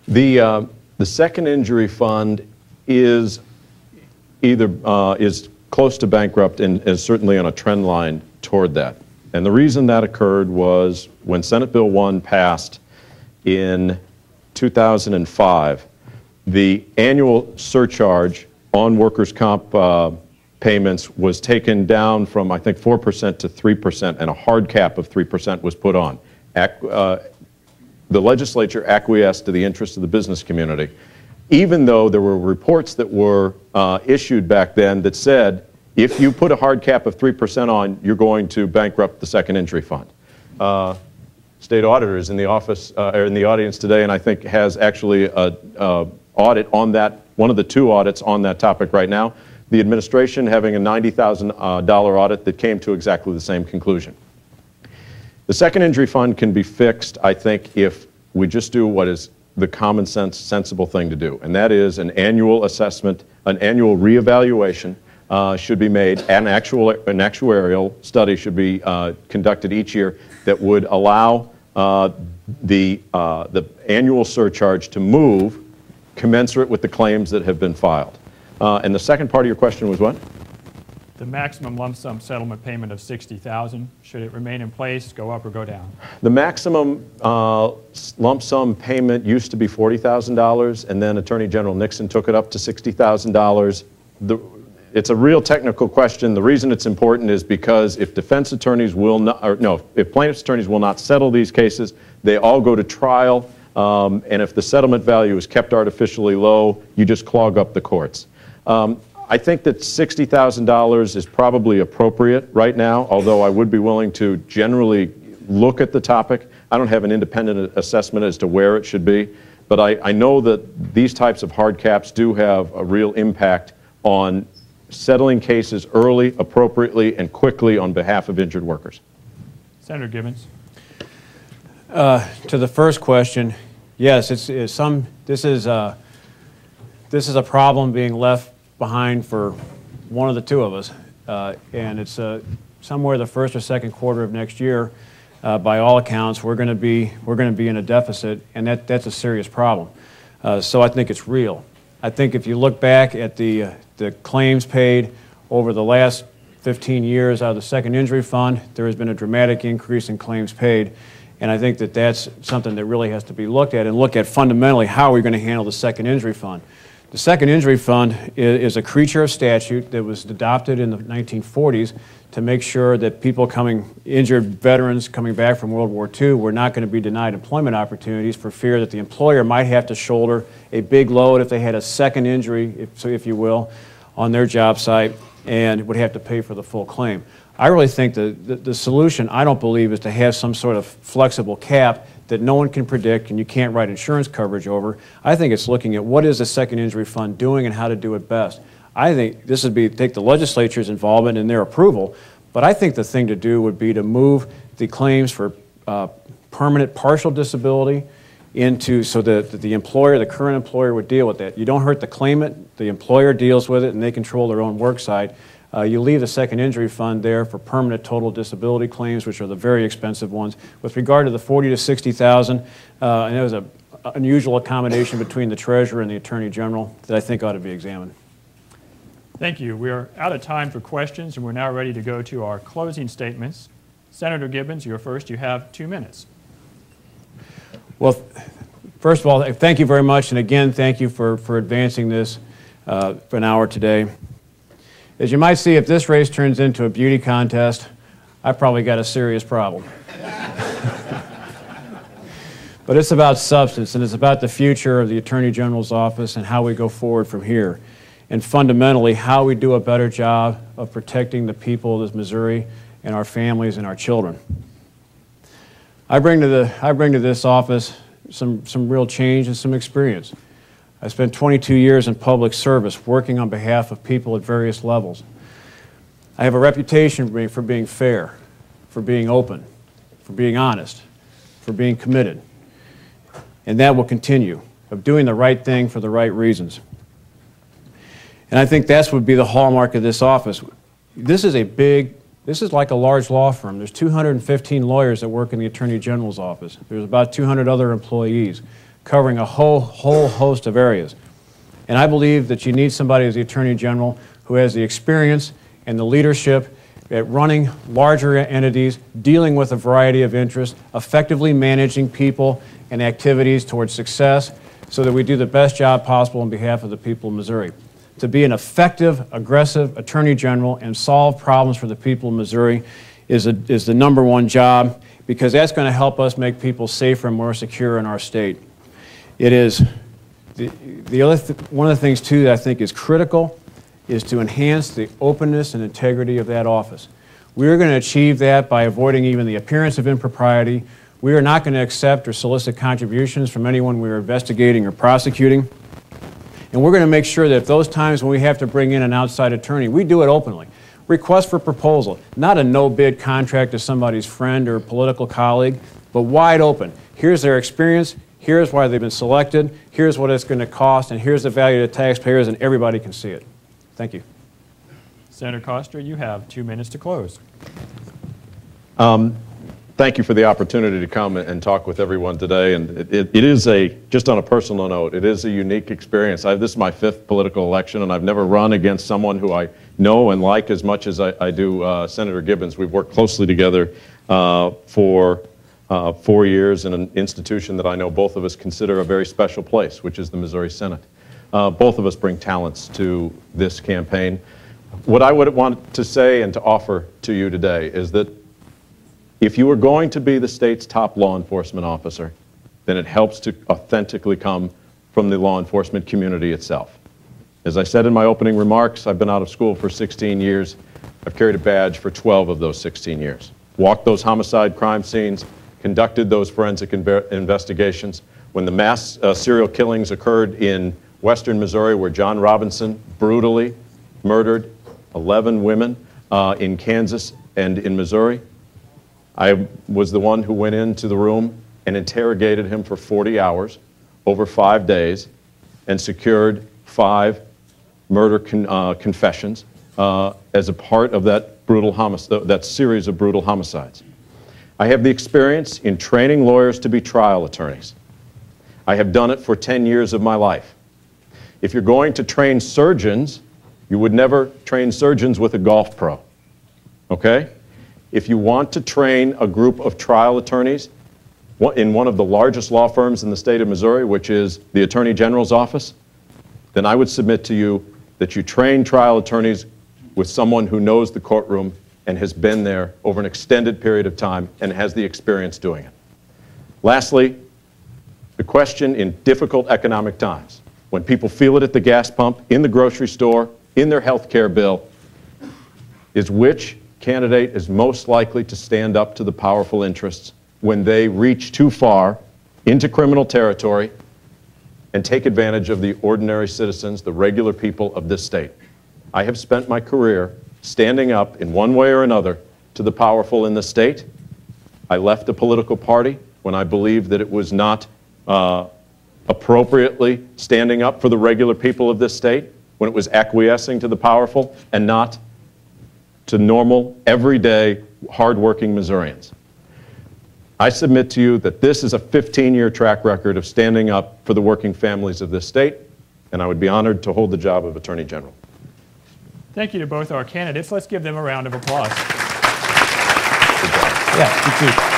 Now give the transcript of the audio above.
The second injury fund is either is close to bankrupt and is certainly on a trend line toward that. And the reason that occurred was when Senate Bill 1 passed in 2005, the annual surcharge on workers' comp payments was taken down from, I think, 4% to 3%, and a hard cap of 3% was put on. The legislature acquiesced to the interests of the business community, even though there were reports that were issued back then that said, if you put a hard cap of 3% on, you're going to bankrupt the second injury fund. State auditor is in the office, or in the audience today, and I think has actually a audit on that, one of the two audits on that topic right now. The administration having a $90,000 audit that came to exactly the same conclusion. The second injury fund can be fixed, I think, if we just do what is the common sense, sensible thing to do, and that is an annual assessment, an annual reevaluation should be made, an actuarial study should be conducted each year that would allow the annual surcharge to move commensurate with the claims that have been filed. And the second part of your question was what? The maximum lump sum settlement payment of $60,000, should it remain in place, go up or go down? The maximum lump sum payment used to be $40,000, and then Attorney General Nixon took it up to $60,000. It's a real technical question. The reason it's important is because if defense attorneys will not, or no, if plaintiff's attorneys will not settle these cases, they all go to trial, and if the settlement value is kept artificially low, you just clog up the courts. I think that $60,000 is probably appropriate right now, although I would be willing to generally look at the topic. I don't have an independent assessment as to where it should be, but I know that these types of hard caps do have a real impact on settling cases early, appropriately, and quickly on behalf of injured workers. Senator Gibbons. To the first question, yes, this is a problem being left behind for one of the two of us, and it's somewhere the first or second quarter of next year. By all accounts, we're going to be in a deficit, and that's a serious problem. So I think it's real. I think if you look back at the claims paid over the last 15 years out of the second injury fund, there has been a dramatic increase in claims paid, and I think that that's something that really has to be looked at, and look at fundamentally how we're going to handle the second injury fund. The second injury fund is a creature of statute that was adopted in the 1940s to make sure that people injured veterans coming back from World War II were not going to be denied employment opportunities for fear that the employer might have to shoulder a big load if they had a second injury, if you will, on their job site, and would have to pay for the full claim. I really think the solution, I don't believe, is to have some sort of flexible cap that no one can predict and you can't write insurance coverage over. I think it's looking at what is the second injury fund doing and how to do it best. I think this would be take the legislature's involvement and their approval, but I think the thing to do would be to move the claims for permanent partial disability into so that the employer, the current employer, would deal with that. You don't hurt the claimant, the employer deals with it and they control their own work site. You leave the second injury fund there for permanent total disability claims, which are the very expensive ones. With regard to the $40,000 to $60,000, and there was an unusual accommodation between the Treasurer and the Attorney General that I think ought to be examined. Thank you. We are out of time for questions, and we're now ready to go to our closing statements. Senator Gibbons, you're first. You have 2 minutes. Well, first of all, thank you very much, and again, thank you for advancing this for an hour today. As you might see, if this race turns into a beauty contest, I've probably got a serious problem. But it's about substance, and it's about the future of the Attorney General's office and how we go forward from here. And fundamentally, how we do a better job of protecting the people of Missouri and our families and our children. I bring to this office some real change and some experience. I spent 22 years in public service working on behalf of people at various levels. I have a reputation for being fair, for being open, for being honest, for being committed. And that will continue, of doing the right thing for the right reasons. And I think that would be the hallmark of this office. This is like a large law firm. There's 215 lawyers that work in the Attorney General's office. There's about 200 other employees. covering a whole host of areas. And I believe that you need somebody as the Attorney General who has the experience and the leadership at running larger entities, dealing with a variety of interests, effectively managing people and activities towards success so that we do the best job possible on behalf of the people of Missouri. To be an effective, aggressive Attorney General and solve problems for the people of Missouri is the #1 job, because that's going to help us make people safer and more secure in our state. It is one of the things, too, that I think is critical is to enhance the openness and integrity of that office. We are going to achieve that by avoiding even the appearance of impropriety. We are not going to accept or solicit contributions from anyone we are investigating or prosecuting. And we're going to make sure that if those times when we have to bring in an outside attorney, we do it openly. Request for proposal, not a no-bid contract to somebody's friend or political colleague, but wide open. Here's their experience. Here's why they've been selected, here's what it's going to cost, and here's the value to taxpayers, and everybody can see it. Thank you. Senator Koster, you have 2 minutes to close. Thank you for the opportunity to come and talk with everyone today. And it is just on a personal note, it is a unique experience. This is my 5th political election, and I've never run against someone who I know and like as much as I do Senator Gibbons. We've worked closely together for 4 years in an institution that I know both of us consider a very special place, which is the Missouri Senate. Both of us bring talents to this campaign. What I would want to say and to offer to you today is that if you are going to be the state's top law enforcement officer, then it helps to authentically come from the law enforcement community itself. As I said in my opening remarks, I've been out of school for 16 years. I've carried a badge for 12 of those 16 years. Walked those homicide crime scenes, conducted those forensic investigations. When the mass serial killings occurred in western Missouri, where John Robinson brutally murdered 11 women in Kansas and in Missouri, I was the one who went into the room and interrogated him for 40 hours over 5 days and secured 5 murder confessions as a part of that series of brutal homicides. I have the experience in training lawyers to be trial attorneys. I have done it for 10 years of my life. If you're going to train surgeons, you would never train surgeons with a golf pro, okay? If you want to train a group of trial attorneys in one of the largest law firms in the state of Missouri, which is the Attorney General's office, then I would submit to you that you train trial attorneys with someone who knows the courtroom and has been there over an extended period of time and has the experience doing it. Lastly, the question in difficult economic times, when people feel it at the gas pump, in the grocery store, in their health care bill, is which candidate is most likely to stand up to the powerful interests when they reach too far into criminal territory and take advantage of the ordinary citizens, the regular people of this state. I have spent my career standing up in one way or another to the powerful in the state. I left a political party when I believed that it was not appropriately standing up for the regular people of this state, when it was acquiescing to the powerful and not to normal, everyday, hardworking Missourians. I submit to you that this is a 15-year track record of standing up for the working families of this state, and I would be honored to hold the job of Attorney General. Thank you to both our candidates. Let's give them a round of applause. Yeah, you too.